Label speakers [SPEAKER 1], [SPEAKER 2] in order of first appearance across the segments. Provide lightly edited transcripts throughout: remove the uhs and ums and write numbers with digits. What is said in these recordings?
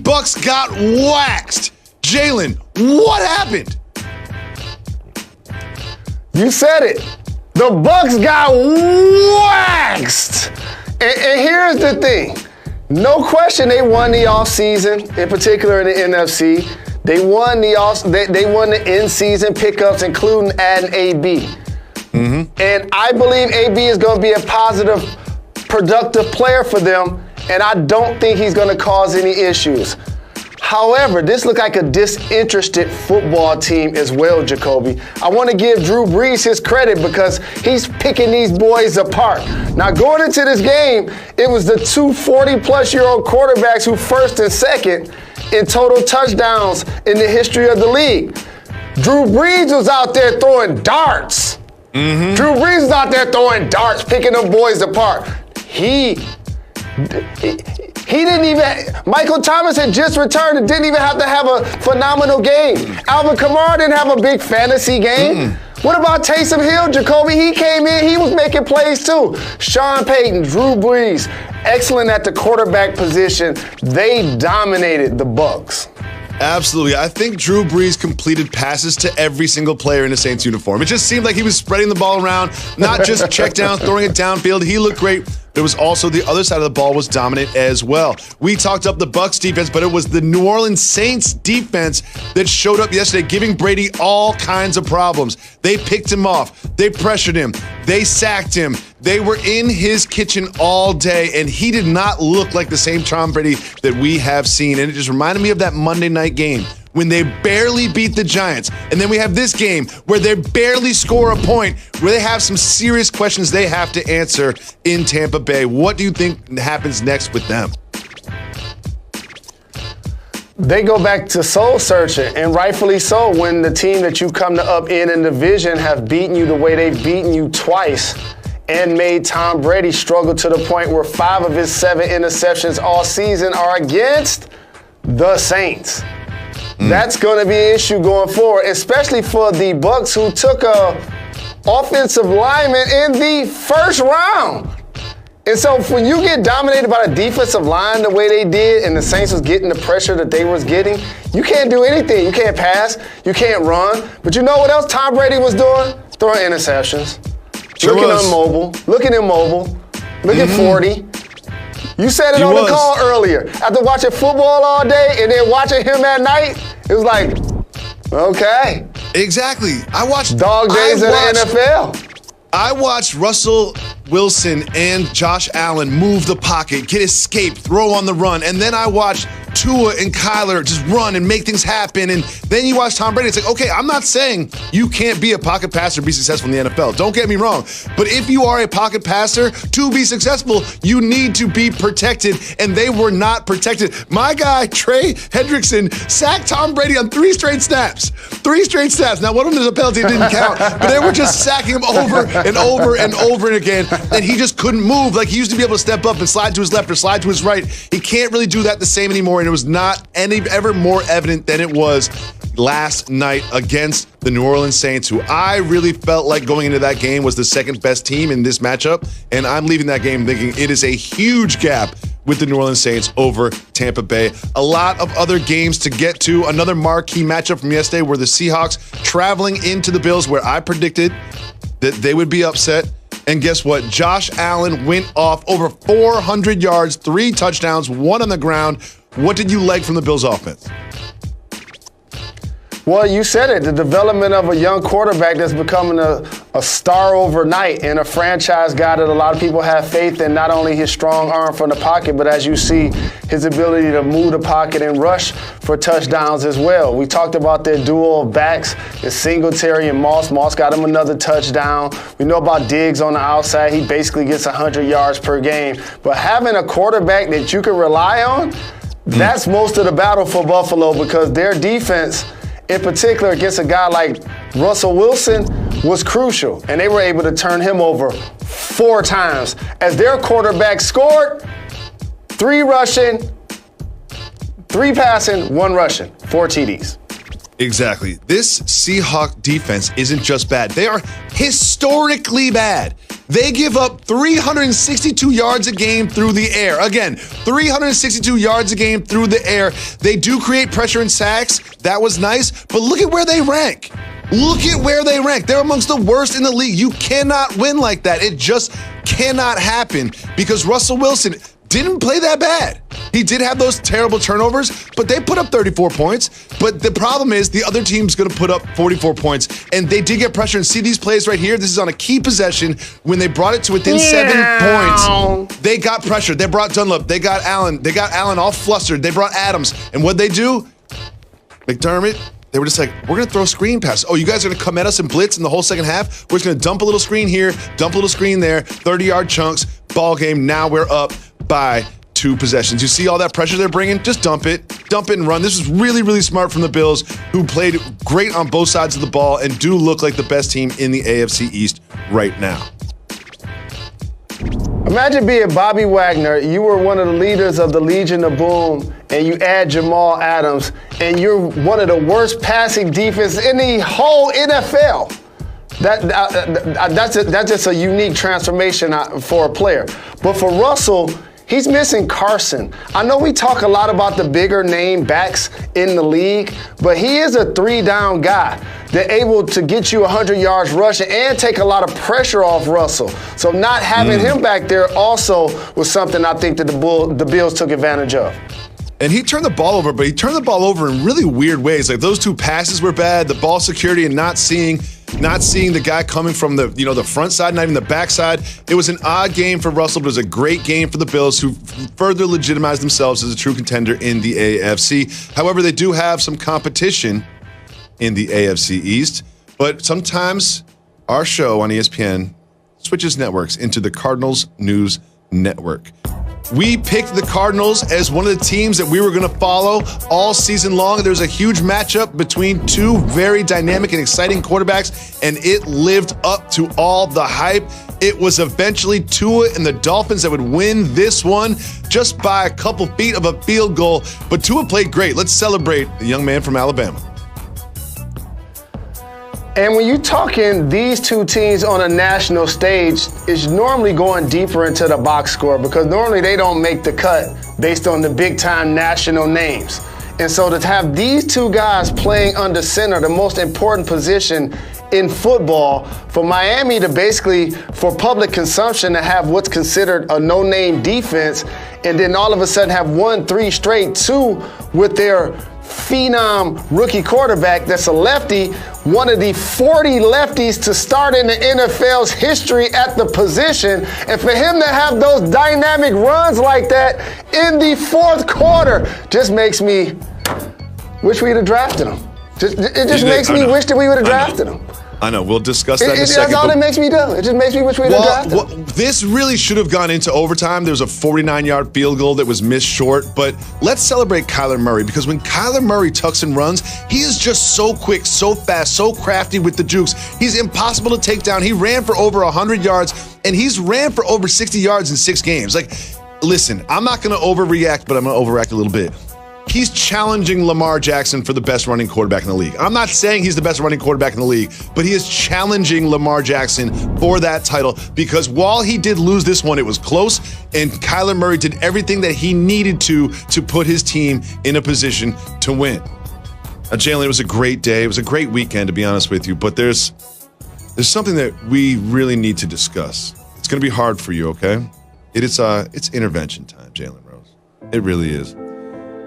[SPEAKER 1] Bucks got waxed. Jalen, what happened?
[SPEAKER 2] You said it. The Bucks got waxed. And here's the thing. No question they won the offseason, in particular in the NFC. They won the in-season pickups, including adding AB. And I believe AB is going to be a positive, productive player for them, and I don't think he's going to cause any issues. However, this looked like a disinterested football team as well, Jacoby. I want to give Drew Brees his credit because he's picking these boys apart. Now, going into this game, it was the two 40-plus-year-old quarterbacks who first and second in total touchdowns in the history of the league. Drew Brees was out there throwing darts. Drew Brees was out there throwing darts, picking them boys apart. He didn't even, Michael Thomas had just returned and didn't even have to have a phenomenal game. Alvin Kamara didn't have a big fantasy game. What about Taysom Hill, Jacoby? He came in, he was making plays too. Sean Payton, Drew Brees, excellent at the quarterback position. They dominated the Bucks.
[SPEAKER 1] Absolutely. I think Drew Brees completed passes to every single player in the Saints uniform. It just seemed like he was spreading the ball around, not just check down, throwing it downfield. He looked great. There was also the other side of the ball was dominant as well. We talked up the Bucs defense, but it was the New Orleans Saints defense that showed up yesterday, giving Brady all kinds of problems. They picked him off. They pressured him. They sacked him. They were in his kitchen all day, and he did not look like the same Tom Brady that we have seen. And it just reminded me of that Monday night game when they barely beat the Giants. And then we have this game where they barely score a point, where they have some serious questions they have to answer in Tampa Bay. What do you think happens next with them?
[SPEAKER 2] They go back to soul searching, and rightfully so, when the team that you come to up in the division have beaten you the way they've beaten you twice and made Tom Brady struggle to the point where 5 of his 7 interceptions all season are against the Saints. That's going to be an issue going forward, especially for the Bucs, who took a offensive lineman in the first round. And so when you get dominated by the defensive line the way they did, and the Saints was getting the pressure that they was getting, you can't do anything. You can't pass. You can't run. But you know what else Tom Brady was doing? Throwing interceptions. Looking immobile. Looking 40. You said it on the call earlier. After watching football all day and then watching him at night, it was like, okay.
[SPEAKER 1] Exactly. I watched
[SPEAKER 2] dog days in the NFL.
[SPEAKER 1] I watched Russell Wilson and Josh Allen move the pocket, get escape, throw on the run, and then I watched Tua and Kyler just run and make things happen. And then you watch Tom Brady. It's like, okay, I'm not saying you can't be a pocket passer and be successful in the NFL. Don't get me wrong. But if you are a pocket passer, to be successful, you need to be protected. And they were not protected. My guy, Trey Hendrickson, sacked Tom Brady on 3 straight snaps. 3 straight snaps. Now, one of them is a penalty, it didn't count. But they were just sacking him over and over and over again. And he just couldn't move. Like he used to be able to step up and slide to his left or slide to his right. He can't really do that the same anymore. And it was not ever more evident than it was last night against the New Orleans Saints, who I really felt like going into that game was the second best team in this matchup. And I'm leaving that game thinking it is a huge gap with the New Orleans Saints over Tampa Bay. A lot of other games to get to. Another marquee matchup from yesterday were the Seahawks traveling into the Bills, where I predicted that they would be upset. And guess what? Josh Allen went off over 400 yards, 3 touchdowns, 1 on the ground. What did you like from the Bills offense?
[SPEAKER 2] Well, you said it, the development of a young quarterback that's becoming a star overnight and a franchise guy that a lot of people have faith in, not only his strong arm from the pocket, but as you see, his ability to move the pocket and rush for touchdowns as well. We talked about their duo of backs, it's Singletary and Moss. Moss got him another touchdown. We know about Diggs on the outside. He basically gets 100 yards per game. But having a quarterback that you can rely on, that's most of the battle for Buffalo, because their defense, in particular against a guy like Russell Wilson, was crucial. And they were able to turn him over 4 times as their quarterback scored 3 rushing, 3 passing, 1 rushing, 4 TDs.
[SPEAKER 1] Exactly. This Seahawks defense isn't just bad. They are historically bad. They give up 362 yards a game through the air. Again, 362 yards a game through the air. They do create pressure and sacks. That was nice. But look at where they rank. Look at where they rank. They're amongst the worst in the league. You cannot win like that. It just cannot happen because Russell Wilson didn't play that bad. He did have those terrible turnovers, but they put up 34 points. But the problem is the other team's going to put up 44 points, and they did get pressure. And see these plays right here? This is on a key possession. When they brought it to within 7 points, they got pressure. They brought Dunlap. They got Allen. They got Allen all flustered. They brought Adams. And what'd they do? McDermott, they were just like, we're going to throw screen passes. Oh, you guys are going to come at us and blitz in the whole second half? We're just going to dump a little screen here, dump a little screen there, 30-yard chunks, ball game. Now we're up by 2 possessions. You see all that pressure they're bringing? Just dump it and run. This is really, really smart from the Bills, who played great on both sides of the ball and do look like the best team in the AFC East right now.
[SPEAKER 2] Imagine being Bobby Wagner. You were one of the leaders of the Legion of Boom, and you add Jamal Adams, and you're one of the worst passing defenses in the whole NFL. That's just a unique transformation for a player. But for Russell, he's missing Carson. I know we talk a lot about the bigger name backs in the league, but he is a 3-down guy. They're able to get you 100 yards rushing and take a lot of pressure off Russell. So not having him back there also was something I think that the Bills took advantage of.
[SPEAKER 1] And he turned the ball over, but he turned the ball over in really weird ways. Like those 2 passes were bad, the ball security and not seeing the guy coming from the front side, not even the back side. It was an odd game for Russell, but it was a great game for the Bills, who further legitimized themselves as a true contender in the AFC. However, they do have some competition in the AFC East, but sometimes our show on ESPN switches networks into the Cardinals News Network. We picked the Cardinals as one of the teams that we were going to follow all season long. There's a huge matchup between 2 very dynamic and exciting quarterbacks, and it lived up to all the hype. It was eventually Tua and the Dolphins that would win this one just by a couple feet of a field goal. But Tua played great. Let's celebrate the young man from Alabama.
[SPEAKER 2] And when you're talking these 2 teams on a national stage, it's normally going deeper into the box score because normally they don't make the cut based on the big-time national names. And so to have these 2 guys playing under center, the most important position in football, for Miami to basically, for public consumption, to have what's considered a no-name defense, and then all of a sudden have won 3 straight, 2 with their phenom rookie quarterback that's a lefty, one of the 40 lefties to start in the NFL's history at the position, and for him to have those dynamic runs like that in the 4th quarter just makes me wish we'd have drafted him. It just makes me wish that we would have drafted him.
[SPEAKER 1] I know. We'll discuss that in a second.
[SPEAKER 2] That's all it makes me do. It just makes me wish we'd have drafted him.
[SPEAKER 1] This really should have gone into overtime. There was a 49-yard field goal that was missed short. But let's celebrate Kyler Murray, because when Kyler Murray tucks and runs, he is just so quick, so fast, so crafty with the jukes. He's impossible to take down. He ran for over 100 yards, and he's ran for over 60 yards in 6 games. Like, listen, I'm not going to overreact, but I'm going to overact a little bit. He's challenging Lamar Jackson for the best running quarterback in the league. I'm not saying he's the best running quarterback in the league, but he is challenging Lamar Jackson for that title, because while he did lose this one, it was close, and Kyler Murray did everything that he needed to put his team in a position to win. Jalen, it was a great day. It was a great weekend, to be honest with you, but there's something that we really need to discuss. It's going to be hard for you, okay? It's intervention time, Jalen Rose. It really is.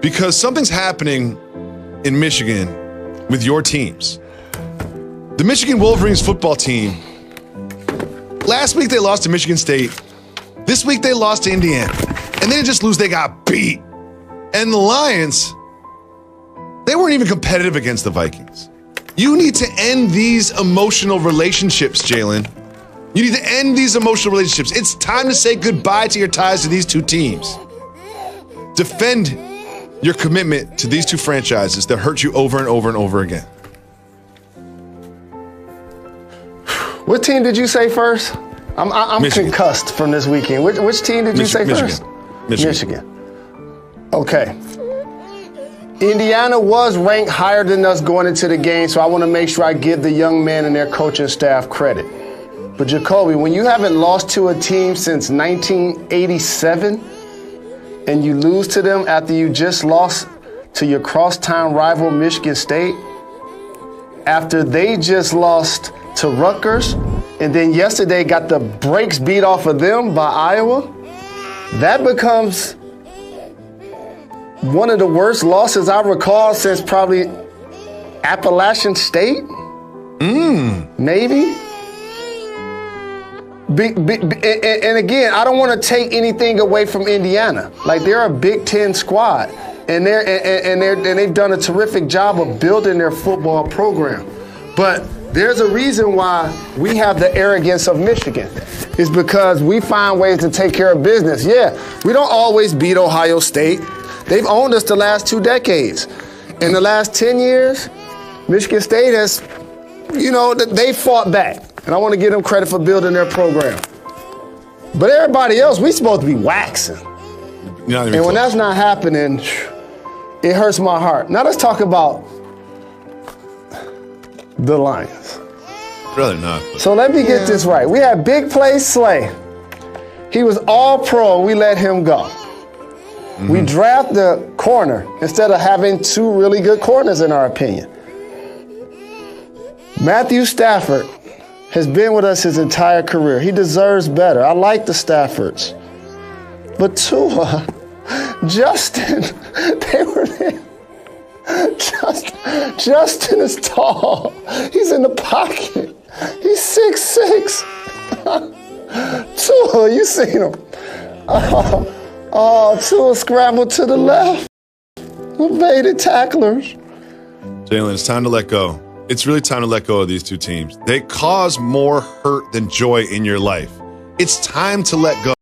[SPEAKER 1] Because something's happening in Michigan with your teams. The Michigan Wolverines football team, last week they lost to Michigan State. This week they lost to Indiana. And they didn't just lose, they got beat. And the Lions, they weren't even competitive against the Vikings. You need to end these emotional relationships, Jalen. You need to end these emotional relationships. It's time to say goodbye to your ties to these 2 teams. Defend your commitment to these 2 franchises that hurt you over and over and over again.
[SPEAKER 2] What team did you say first? I'm concussed from this weekend. Which team did you say first?
[SPEAKER 1] Michigan.
[SPEAKER 2] Okay. Indiana was ranked higher than us going into the game, so I want to make sure I give the young men and their coaching staff credit. But Jacoby, when you haven't lost to a team since 1987 and you lose to them after you just lost to your crosstown rival Michigan State, after they just lost to Rutgers, and then yesterday got the brakes beat off of them by Iowa, that becomes one of the worst losses I recall since probably Appalachian State. Maybe. And again, I don't want to take anything away from Indiana. Like, they're a Big Ten squad, and they've done a terrific job of building their football program. But there's a reason why we have the arrogance of Michigan. It's because we find ways to take care of business. Yeah, we don't always beat Ohio State. They've owned us the last 2 decades. In the last 10 years, Michigan State has, they fought back. And I want to give them credit for building their program. But everybody else, we supposed to be waxing. And when that's not happening, it hurts my heart. Now let's talk about the Lions.
[SPEAKER 1] Rather not.
[SPEAKER 2] So let me get this right. We had Big Play Slay. He was all pro. We let him go. We draft the corner instead of having 2 really good corners, in our opinion. Matthew Stafford has been with us his entire career. He deserves better. I like the Staffords. But Tua, Justin, they were there. Justin is tall. He's in the pocket. He's 6'6". Tua, you seen him. Tua scrambled to the left. Evaded tacklers.
[SPEAKER 1] Jalen, it's time to let go. It's really time to let go of these 2 teams. They cause more hurt than joy in your life. It's time to let go.